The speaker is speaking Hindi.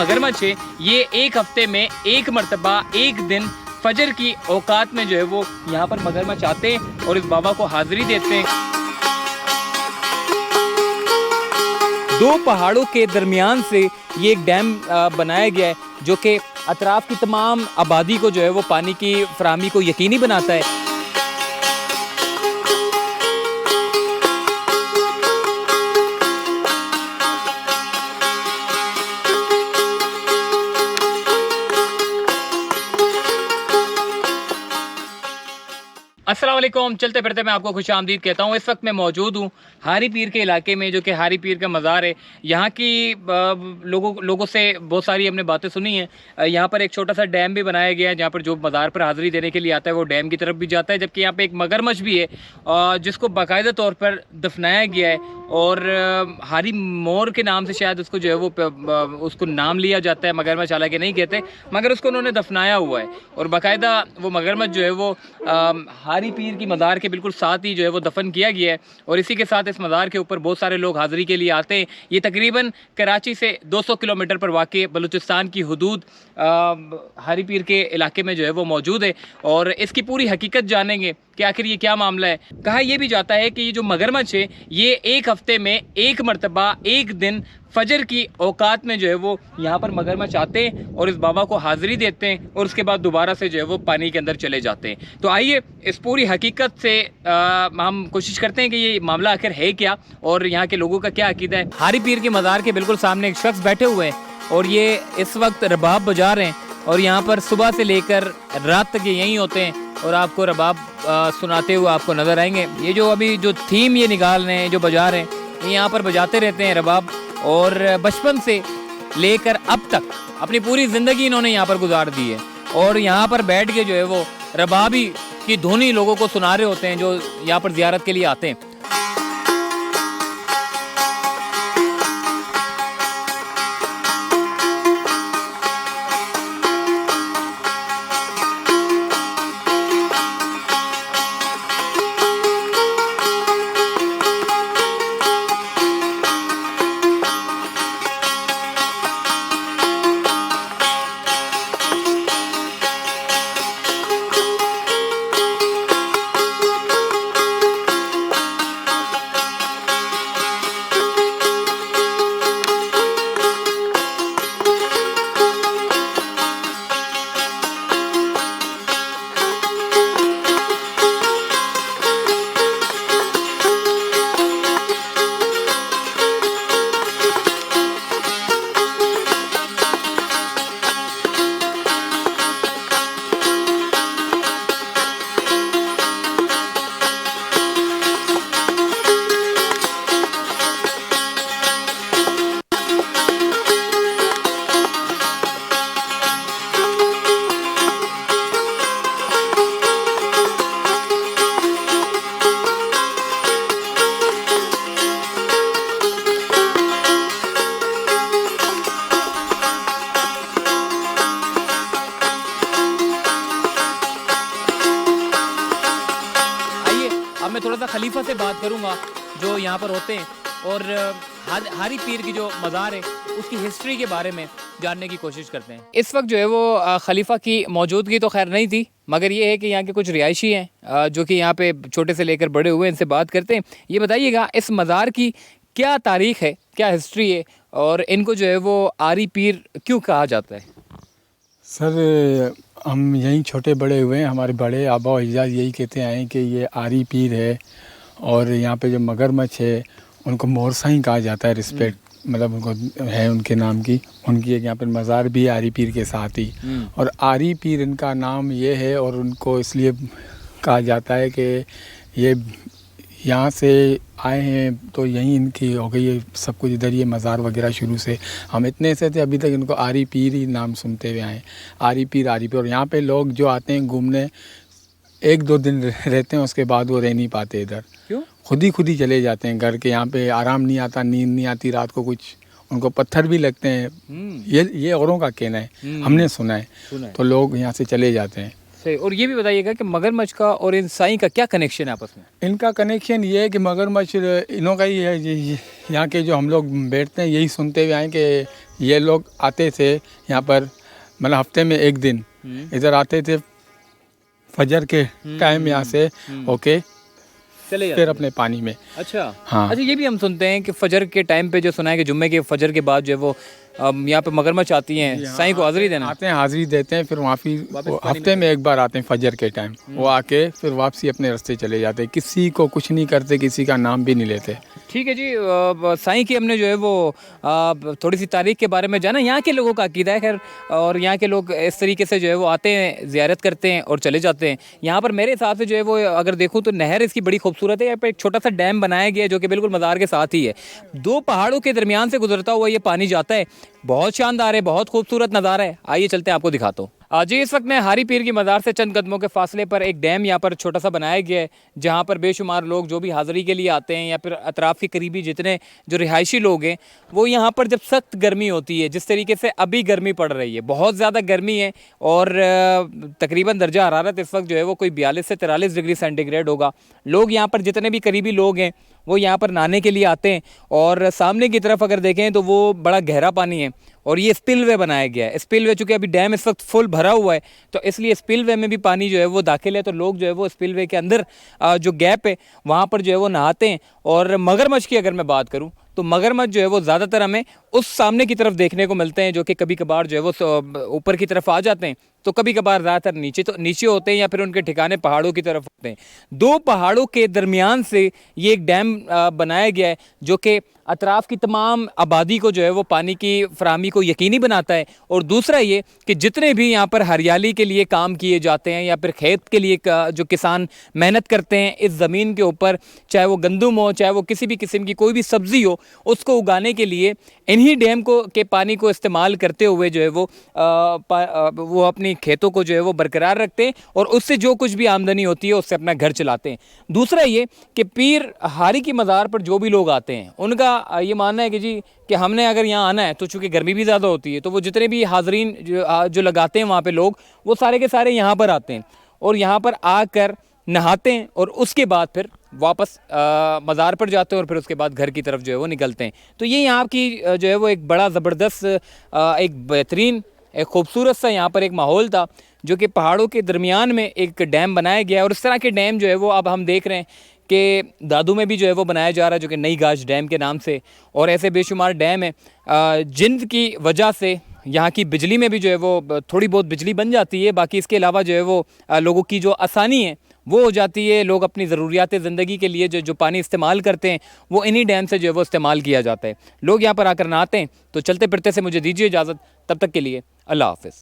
मगरमच्छ है ये एक हफ्ते में एक मरतबा एक दिन फजर की औकात में जो है वो यहाँ पर मगरमच्छ आते हैं और इस बाबा को हाजिरी देते हैं। दो पहाड़ों के दरमियान से ये एक डैम बनाया गया है जो कि अतराफ की तमाम आबादी को जो है वो पानी की फराहमी को यकीनी बनाता है। अस्सलाम वालेकुम, चलते फिरते मैं आपको खुशामदीद कहता हूँ। इस वक्त मैं मौजूद हूँ हारी पीर के इलाके में, जो कि हारी पीर का मज़ार है। यहाँ की लोगों से बहुत सारी हमने बातें सुनी हैं। यहाँ पर एक छोटा सा डैम भी बनाया गया है जहाँ पर जो मज़ार पर हाज़िरी देने के लिए आता है वो डैम की तरफ भी जाता है, जबकि यहाँ पर एक मगरमच्छ भी है जिसको बाकायदा तौर पर दफनाया गया है और हारी मोर के नाम से शायद उसको जो है वो उसको नाम लिया जाता है। मगरमच्छ हालांकि नहीं कहते, मगर उसको उन्होंने दफनाया हुआ है और बाकायदा वो मगरमच्छ जो है वो हारी पीर की मज़ार के बिल्कुल साथ ही जो है वो दफन किया गया है। और इसी के साथ इस मज़ार के ऊपर बहुत सारे लोग हाज़िरी के लिए आते हैं। ये तकरीबन कराची से 200 किलोमीटर पर वाक़ बलूचिस्तान की हदूद हारी पीर के इलाके में जो है वो मौजूद है और इसकी पूरी हकीकत जानेंगे कि आखिर ये क्या मामला है। कहा यह भी जाता है कि ये जो मगरमच्छ है ये एक हफ्ते में एक मरतबा एक दिन फजर की औकात में जो है वो यहाँ पर मगरमच्छ आते हैं और इस बाबा को हाज़िरी देते हैं और उसके बाद दोबारा से जो है वो पानी के अंदर चले जाते हैं। तो आइए इस पूरी हकीकत से हम कोशिश करते हैं कि ये मामला आखिर है क्या और यहाँ के लोगों का क्या अकीदा है। हारी पीर के मज़ार के बिल्कुल सामने एक शख्स बैठे हुए हैं और ये इस वक्त रबाब बजा रहे हैं और यहाँ पर सुबह से लेकर रात तक ये यहीं होते हैं और आपको रबाब सुनाते हुए आपको नज़र आएंगे। ये जो अभी जो थीम ये निकाल रहे हैं, जो बजा रहे हैं, ये यहाँ पर बजाते रहते हैं रबाब और बचपन से लेकर अब तक अपनी पूरी ज़िंदगी इन्होंने यहाँ पर गुजार दी है और यहाँ पर बैठ के जो है वो रबाबी की धुनी लोगों को सुना रहे होते हैं जो यहाँ पर ज़ियारत के लिए आते हैं। मैं थोड़ा सा खलीफा से बात करूंगा जो यहाँ पर होते हैं और हारी पीर की जो मज़ार है उसकी हिस्ट्री के बारे में जानने की कोशिश करते हैं। इस वक्त जो है वो खलीफा की मौजूदगी तो खैर नहीं थी, मगर ये है कि यहाँ के कुछ रिहायशी हैं जो कि यहाँ पे छोटे से लेकर बड़े हुए, इनसे बात करते हैं। ये बताइएगा इस मज़ार की क्या तारीख़ है, क्या हिस्ट्री है और इनको जो है वो आरी पीर क्यों कहा जाता है? सर हम यहीं छोटे बड़े हुए हैं, हमारे बड़े आबा और अजदाद यही कहते आए हैं कि ये आरी पीर है और यहाँ पे जो मगरमच्छ है उनको मोरसाई कहा जाता है, रिस्पेक्ट मतलब उनको है उनके नाम की। उनकी एक यहाँ पर मज़ार भी है आरी पीर के साथ ही और आरी पीर इनका नाम ये है और उनको इसलिए कहा जाता है कि ये यहाँ से आए हैं तो यहीं इनकी हो गई है सब कुछ, इधर ये मज़ार वगैरह शुरू से हम इतने से थे अभी तक इनको आरी पीर ही नाम सुनते हुए आए, आरी पीर आरी पीर। और यहाँ पे लोग जो आते हैं घूमने 1-2 दिन रहते हैं, उसके बाद वो रह नहीं पाते इधर। क्यों? खुद ही चले जाते हैं घर के। यहाँ पे आराम नहीं आता, नींद नहीं आती रात को, कुछ उनको पत्थर भी लगते हैं। ये औरों का कहना है, हमने सुना है। तो लोग यहाँ से चले जाते हैं। सही। और ये भी बताइएगा कि मगरमच्छ का और इन साई का क्या कनेक्शन है आपस में? इनका कनेक्शन ये है कि मगरमच्छ इन्हों का ही है। यहाँ के जो हम लोग बैठते हैं यही सुनते हुए आए कि ये लोग आते थे यहाँ पर, मतलब हफ्ते में एक दिन इधर आते थे फजर के टाइम यहाँ से होके चले जाते फिर अपने पानी में। अच्छा हाँ। अच्छा, ये भी हम सुनते हैं कि फजर के टाइम पे जो सुना है कि जुम्मे के फजर के बाद जो है वो यहाँ पे मगरमच्छ आती हैं साईं को हाजिरी देना। आते हैं, हाजिरी देते हैं, फिर वापस हफ्ते में एक बार आते हैं फजर के टाइम। वो आके फिर वापसी अपने रास्ते चले जाते हैं, किसी को कुछ नहीं करते, किसी का नाम भी नहीं लेते। ठीक है जी। साईं की हमने जो है वो थोड़ी सी तारीख के बारे में जाना। यहाँ के लोगों का अकीदा है खैर, और यहाँ के लोग इस तरीके से जो है वो आते हैं, ज़ियारत करते हैं और चले जाते हैं। यहाँ पर मेरे हिसाब से जो है वो अगर देखूँ तो नहर इसकी बड़ी खूबसूरत है। यहाँ पर एक छोटा सा डैम बनाया गया है जो कि बिल्कुल मज़ार के साथ ही है। दो पहाड़ों के दरमियान से गुजरता हुआ ये पानी जाता है। बहुत शानदार है, बहुत खूबसूरत नज़ारा है। आइए चलते हैं, आपको दिखाता हूँ। जी, इस वक्त मैं हारी पीर की मज़ार से चंद कदमों के फासले पर एक डैम यहाँ पर छोटा सा बनाया गया है, जहाँ पर बेशुमार लोग जो भी हाज़िरी के लिए आते हैं या फिर अतराफ़ के करीबी जितने जो रिहायशी लोग हैं वो यहाँ पर जब सख्त गर्मी होती है, जिस तरीके से अभी गर्मी पड़ रही है, बहुत ज़्यादा गर्मी है और तकरीबन दर्जा हरारत इस वक्त जो है वो कोई 42 से 43 डिग्री सेंटीग्रेड होगा। लोग यहाँ पर जितने भी करीबी लोग हैं वो यहाँ पर नहाने के लिए आते हैं। और सामने की तरफ अगर देखें तो वो बड़ा गहरा पानी है और ये स्पिलवे बनाया गया है। स्पिलवे चूँकि अभी डैम इस वक्त फुल भरा हुआ है तो इसलिए स्पिलवे में भी पानी जो है वो दाखिल है, तो लोग जो है वो स्पिलवे के अंदर जो गैप है वहाँ पर जो है वो नहाते हैं। और मगरमच्छ की अगर मैं बात करूँ तो मगरमच्छ जो है वो ज़्यादातर हमें उस सामने की तरफ देखने को मिलते हैं, जो कि कभी कभार जो है वो ऊपर की तरफ आ जाते हैं, तो कभी कभार ज़्यादातर नीचे होते हैं या फिर उनके ठिकाने पहाड़ों की तरफ होते हैं। दो पहाड़ों के दरमियान से ये एक डैम बनाया गया है जो कि अतराफ़ की तमाम आबादी को जो है वो पानी की फराहमी को यकीनी बनाता है। और दूसरा ये कि जितने भी यहाँ पर हरियाली के लिए काम किए जाते हैं या फिर खेत के लिए जो किसान मेहनत करते हैं इस ज़मीन के ऊपर, चाहे वो गंदम हो, चाहे वो किसी भी किस्म की कोई भी सब्ज़ी हो, उसको उगाने के लिए इन्हीं डैम के पानी को इस्तेमाल करते हुए जो है वो अपनी खेतों को जो है वो बरकरार रखते हैं और उससे जो कुछ भी आमदनी होती है उससे अपना घर चलाते हैं। दूसरा ये कि पीर हारी की मज़ार पर जो भी लोग आते हैं उनका ये मानना है कि जी कि हमने अगर यहाँ आना है तो चूँकि गर्मी भी ज़्यादा होती है तो वो जितने भी हाज़रीन जो लगाते हैं वहाँ पे लोग, वो सारे के सारे यहाँ पर आते हैं और यहाँ पर आकर नहाते हैं और उसके बाद फिर वापस मज़ार पर जाते हैं और फिर उसके बाद घर की तरफ जो है वो निकलते हैं। तो ये यहाँ की जो है वो एक बड़ा ज़बरदस्त एक बेहतरीन एक खूबसूरत सा यहाँ पर एक माहौल था जो कि पहाड़ों के दरमियान में एक डैम बनाया गया है। और इस तरह के डैम जो है वो अब हम देख रहे हैं कि दादू में भी जो है वो बनाया जा रहा है, जो कि नई गाज डैम के नाम से। और ऐसे बेशुमार डैम है जिनकी की वजह से यहाँ की बिजली में भी जो है वो थोड़ी बहुत बिजली बन जाती है। बाकी इसके अलावा जो है वो लोगों की जो आसानी है वो हो जाती है। लोग अपनी ज़रूरियात ज़िंदगी के लिए जो पानी इस्तेमाल करते हैं वो इन्हीं डैम से जो है वो इस्तेमाल किया जाता है। लोग यहाँ पर आकर नहाते हैं। तो चलते फिरते से मुझे दीजिए इजाज़त, तब तक के लिए अल्लाह हाफ़िज़।